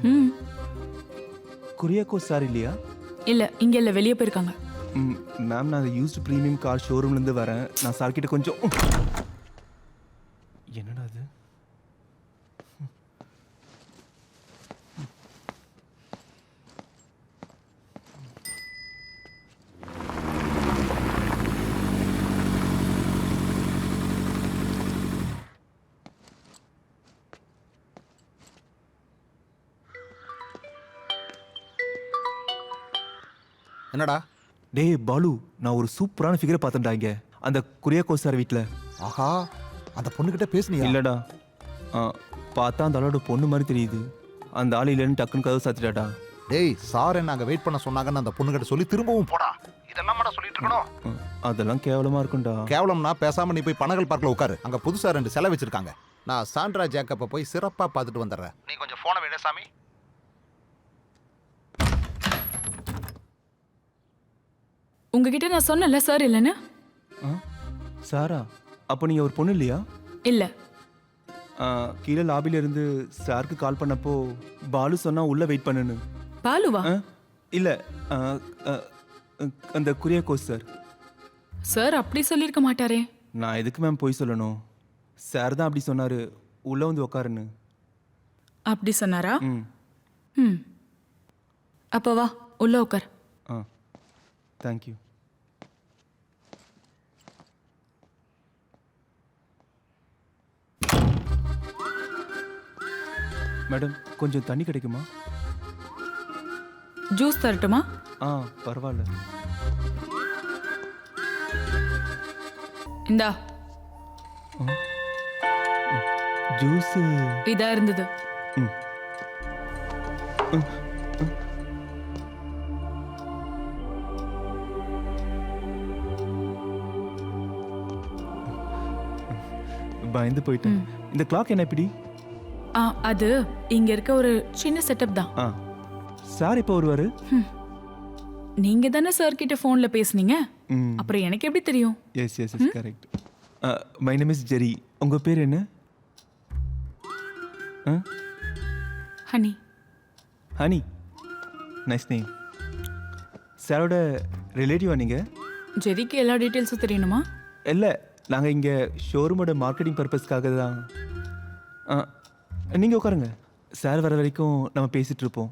ம் குரியாக்கோ சார் இல்லையா? இல்ல இங்க இல்ல, வெளியே போயிருக்காங்க. மேம், நான் யூஸ்டு ப்ரீமியம் கார் ஷோரூம்லேருந்து வரேன். நான் சார் கிட்ட கொஞ்சம் என்னடா அது? என்னடா? டேய் பாலு, நான் ஒரு சூப்பரான ஃபிகரை பார்த்தேன்டா இங்க அந்த குரியாக்கோ சார் வீட்டில். ஆஹா, அந்த பொண்ணுகிட்ட பேசுனியா? இல்லடா, பார்த்தா அந்த ஆளோட பொண்ணு மாதிரி தெரியுது. அந்த ஆள் இல்லைன்னு டக்குன்னு கதவு சாத்திட்டாடா. டேய், சார் என்ன அங்க வெயிட் பண்ண சொன்னாங்கன்னு அந்த பொண்ணுகிட்ட சொல்லி திரும்பவும் போடா. இதெல்லாம் மட்டும் சொல்லிட்டு இருக்கணும். அதெல்லாம் கேவலமா இருக்கும்டா. கேவலம்னா பேசாம நீ போய் பனகல் பார்க்ல உட்காரு. அங்க புதுசா 2 சிலை வச்சிருக்காங்க. நான் சாண்ட்ரா ஜேக்கப்பை போய் சிறப்பா பார்த்துட்டு வந்துடுறேன். நீ கொஞ்சம் போனை விட சாமி. உங்ககிட்ட நான் சொன்னல சார் இல்லைன்னு. சாரா, அப்போ நீங்க ஒரு பொண்ணு இல்லையா? இல்ல. கீழே லாபில இருந்து சாருக்கு கால் பண்ணப்போ பாலு சொன்னா உள்ள வெயிட் பண்ணுன்னு. பாலுவா? இல்ல, அந்த குரியாக்கோ சார். சார் அப்படி சொல்லியிருக்க மாட்டாரே. நான் எதுக்கு மேம் போய் சொல்லணும்? சார் தான் அப்படி சொன்னாரு, உள்ள வந்து உக்காருன்னு. அப்படி சொன்னாரா? ம். ம் அப்போ வா, உள்ள உட்கார். தேங்க்யூ. மேடம், கொஞ்சம் தண்ணி கிடைக்குமா? ஜூஸ் தரட்டுமா? பரவாயில்ல. இந்தா. ஜூஸ் இதா இருந்தது. பயந்து போயிட்டேன். இந்த கிளாக் என்ன இப்படி? அது இங்க இருக்க ஒரு சின்ன செட்டப் தான். சார் இப்போ வருவாரு? நீங்க தானே சார் கிட்ட போன்ல பேசுனீங்க, அப்புறம் எனக்கு எப்படி தெரியும்? Yes yes yes correct. My name is Jerry. உங்க பேர் என்ன? ஹனி. Honey, nice name. சாரோட ரிலேட்டிவா நீங்க? ஜெரிக்கு எல்லா டீட்டெயில்ஸும் தெரியணுமா? இல்லை, நாங்கள் இங்கே ஷோரூமோட மார்க்கெட்டிங் பர்பஸ்க்காக தான். நீங்கள் உட்காருங்க. சார் வர வரைக்கும் நம்ம பேசிகிட்டு இருப்போம்.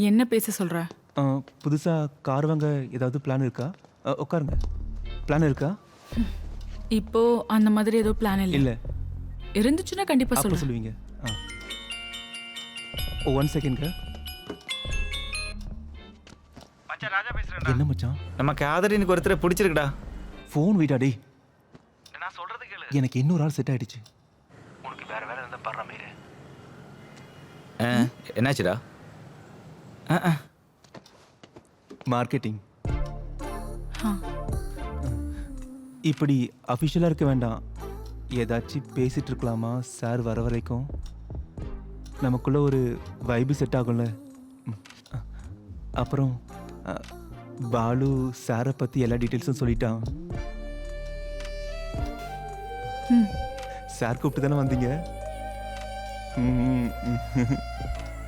என்ன பேச சொல்கிற? புதுசாக கார் வாங்க ஏதாவது பிளான் இருக்கா? உட்காருங்க. பிளான் இருக்கா? இப்போ அந்த மாதிரி ஏதோ பிளான் இல்லை. இல்லை, இருந்துச்சுன்னா கண்டிப்பாக அப்போ சொல்லுவீங்க. 1 செகண்ட்ங்க. என்ன மச்சான்? நமக்கு ஆதரனுக்கு ஒருத்தரை பிடிச்சிருக்குடா. ஃபோன் வீட்டா? டே, நான் சொல்றது கேளு. எனக்கு இன்னொரு ஆள் செட் ஆயிடுச்சு. உனக்கு வேற வேற இருந்தா பாரு மீரே. என்னாச்சுடா? மார்க்கெட்டிங். இப்படி அஃபிஷியலாக இருக்க வேண்டாம், ஏதாச்சும் பேசிட்டு இருக்கலாமா? சார் வர வரைக்கும் நமக்குள்ள ஒரு வைபு செட் ஆகும்ல. அப்புறம் பாலு சாரை பற்றி எல்லா டீட்டெயில்ஸும் சொல்லிட்டான். சார் கூப்பிட்டு தானே வந்தீங்க?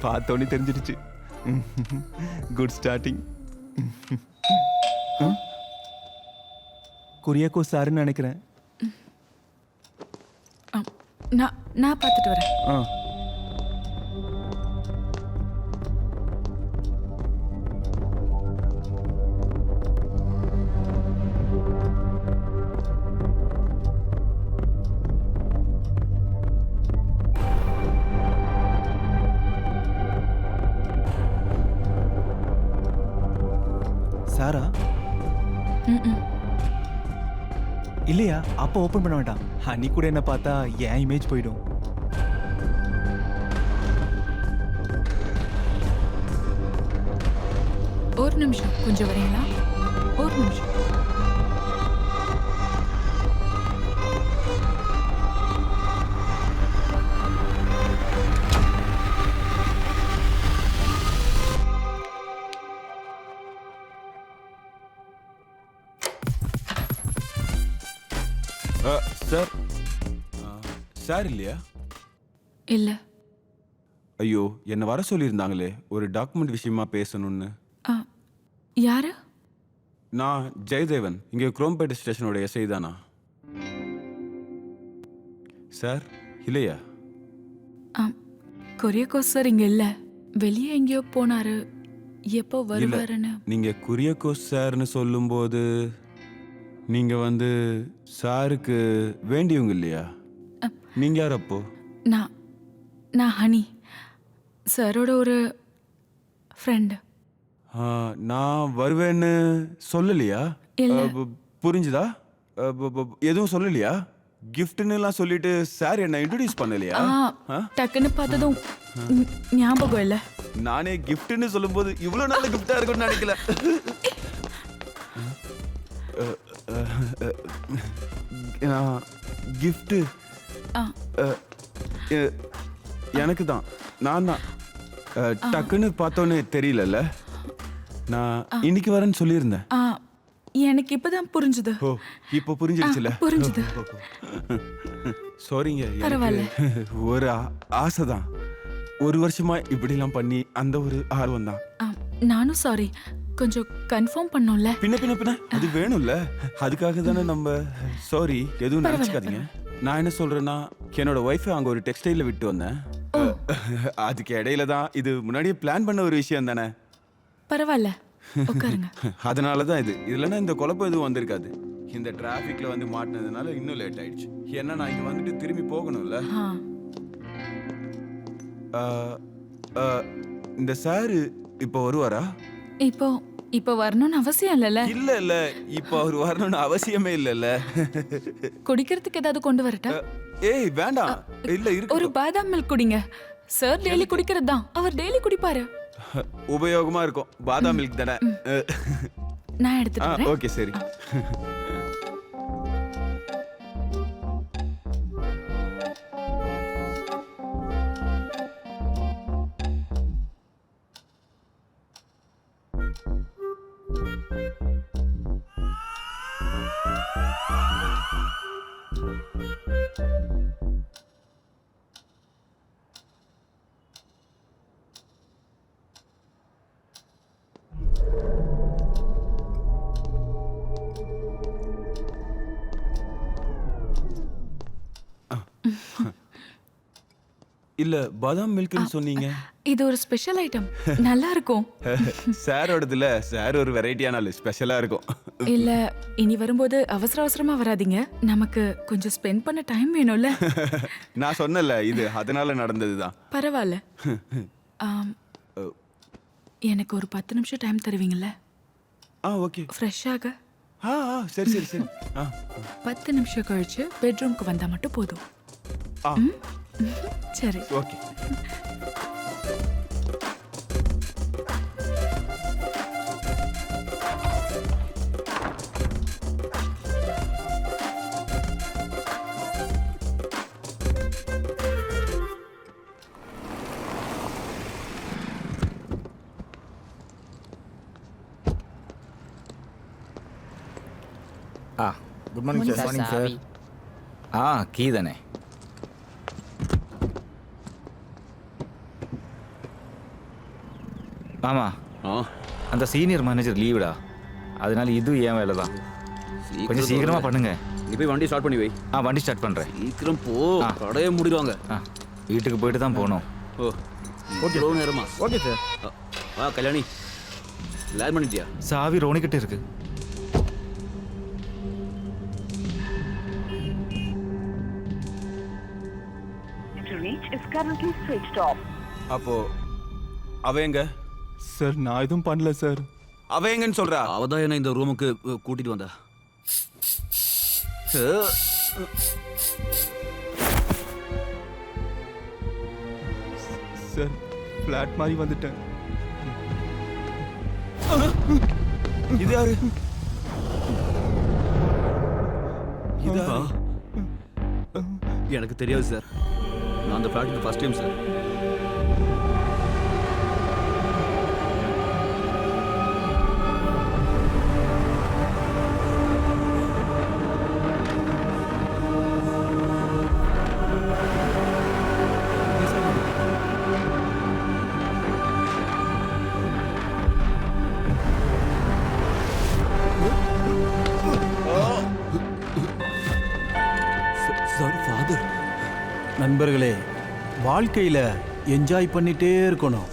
பார்த்தோன்னே தெரிஞ்சிடுச்சு. Good starting. குரியாக்கோ சாருன்னு நினைக்கிறேன். நான் பார்த்துட்டு வரேன். சாரா? இல்லையா? அப்போ ஓப்பன் பண்ண வேண்டாம். ஹனி கூட என்ன பார்த்தா என் இமேஜ் போயிடும். ஒரு நிமிஷம், கொஞ்சம் வரீங்களா? ஒரு நிமிஷம். சார், சார் இல்லையா? இல்ல. ஐயோ என்னை வர சொல்லியிருந்தாங்களே ஒரு டாக்குமெண்ட் விஷயமா பேசணும்னு. ஆ, யாரு? நான் ஜெயதேவன், இங்கே குரோம்பேட்டை ஸ்டேஷனோட எஸ்ஐ தானா சார்? இல்லையா? கொரியகோஸ் சார் இங்க இல்ல, வெளியே எங்கேயோ போனாரு. எப்போ வருவாருன்னு? நீங்க குரியகோஸ் சார்னு சொல்லும்போது நீங்க வந்து சாருக்கு வேண்டியவங்க இல்லையா? நீங்க யார் அப்போ? நான் நான் ஹனி, சாரோட ஒரு ஃப்ரெண்டு. நான் வருவேன்னு சொல்லலையா? இல்ல. புரிஞ்சுதா? எதுவும் சொல்லலையா? கிஃப்ட்னுலாம் சொல்லிட்டு சார் என்ன இன்ட்ரோடியூஸ் பண்ணலையா? டக்குன்னு பார்த்ததும் ஞாபகம் இல்ல. நானே கிஃப்ட்னு சொல்லும்போது இவ்வளோ நல்ல கிஃப்டா இருக்கும்னு நினைக்கல. கிஃப்ட் எனக்கு தான், நான் தான். டக்குன்னு பார்த்தோன்னே தெரியலல்ல. நான் இன்னைக்கு வரேன்னு சொல்லியிருந்தேன். எனக்கு இப்பதான் புரிஞ்சுது. ஓ, இப்போ புரிஞ்சிடுச்சுல? புரிஞ்சுது. சாரிங்க, பரவாயில்ல. ஒரு ஆசை தான். ஒரு வருஷமா இப்படிலாம் பண்ணி அந்த ஒரு ஆர்வம் தான். நானும் சாரி, கொஞ்சம் கன்ஃபார்ம் பண்ணோம்ல. பின்ன அது வேணும்ல, அதுக்காக தானே நம்ம. சாரி, எதுவும் நினைச்சுக்காதீங்க. நான் என்ன சொல்றேன்னா, என்னோட ஒய்ஃபை அங்க ஒரு டெக்ஸ்டைல விட்டு வந்தேன். அதுக்கு இடையில தான், இது முன்னாடியே பிளான் பண்ண ஒரு விஷயம் தானே. பரவாயில்ல, உட்காருங்க. அதனால தான் இது. இல்லைன்னா இந்த குழப்பம் எதுவும் வந்திருக்காது. இந்த டிராஃபிக்ல வந்து மாட்டினதுனால இன்னும் லேட் ஆயிடுச்சு. ஏன்னா நான் இங்க வந்துட்டு திரும்பி போகணும்ல. இந்த சாரு இப்போ வருவாரா? இப்போ வரணும்னு அவசியம் இல்லைல்ல. இல்ல இப்போ அவர் வரணும்னு அவசியமே இல்லைல்ல. குடிக்கிறதுக்கு ஏதாவது கொண்டு வரட்டா? ஏய் வேண்டாம், இல்ல இருக்கு. ஒரு பாதாம் மில்க் குடிங்க. சார் டெய்லி குடிக்கிறது தான், அவர் டெய்லி குடிப்பாரு. உபயோகமா இருக்கும். பாதாம் மில்க் தானே. நான் எடுத்துட்டு வரேன். ஓகே சரி. இல்ல பாதாம் மில்க்னு சொன்னீங்க. இது ஒரு ஸ்பெஷல் ஐட்டம், நல்லா இருக்கும். சாரோடதுல சார் ஒரு வெரைட்டியான ஆளு, ஸ்பெஷலா இருக்கும். இல்ல, இனி வரும்போது அவசரமா வராதீங்க. நமக்கு கொஞ்சம் ஸ்பெண்ட் பண்ண டைம் வேணும்ல. நான் சொன்னல, இது அதனால நடந்ததுதான். பரவாயில்ல. எனக்கு ஒரு 10 நிமிஷம் டைம் தருவீங்கல்ல? ஓகே. ஃப்ரெஷ்ஷாக. சரி 10 நிமிஷம் கழிச்சு பெட்ரூம்க்கு வந்தா மட்டும் போதும். சரி, okay. Good morning sir. Morning sir. கீ தானே? ஆமா, அந்த சீனியர் மேனேஜர் லீவுடா, அதனால இது ஏன் வேலை தான். கொஞ்சம் சீக்கிரமா பண்ணுங்க. நீ போய் வண்டி ஸ்டார்ட் பண்ணி வை. வண்டி ஸ்டார்ட் பண்றேன். சீக்கிரம் போ, கடையை மூடிடுவாங்க. வீட்டுக்கு போயிட்டு தான் போகணும். ஓகே, நேரமா? Okay sir. வா கல்யாணி, லேர் பண்ணிட்டியா? சாவி ரோனிக்கிட்ட இருக்கு. அப்போ அவ எங்க? சார் நான் எதுவும் பண்ணல சார். அவ எங்கன்னு சொல்றா? அவதான் என்ன இந்த ரூமுக்கு கூட்டிட்டு வந்தா. சார் ஃபிளாட் மாதிரி வந்துட்டேன். இது யாரு? இதா? எனக்கு தெரியாது சார். நான் அந்த ஃபிளாட்டுக்கு ஃபர்ஸ்ட் டைம் சார். நண்பர்களே, வாழ்க்கையில் என்ஜாய் பண்ணிகிட்டே இருக்கணும்.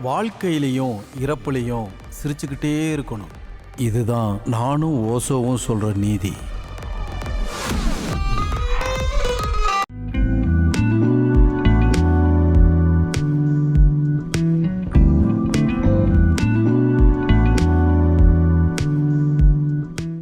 வாழ்க்கையிலையும் இறப்புலையும் சிரிச்சுக்கிட்டே இருக்கணும். இதுதான் நானும் ஓசோவும் சொல்கிற நீதி.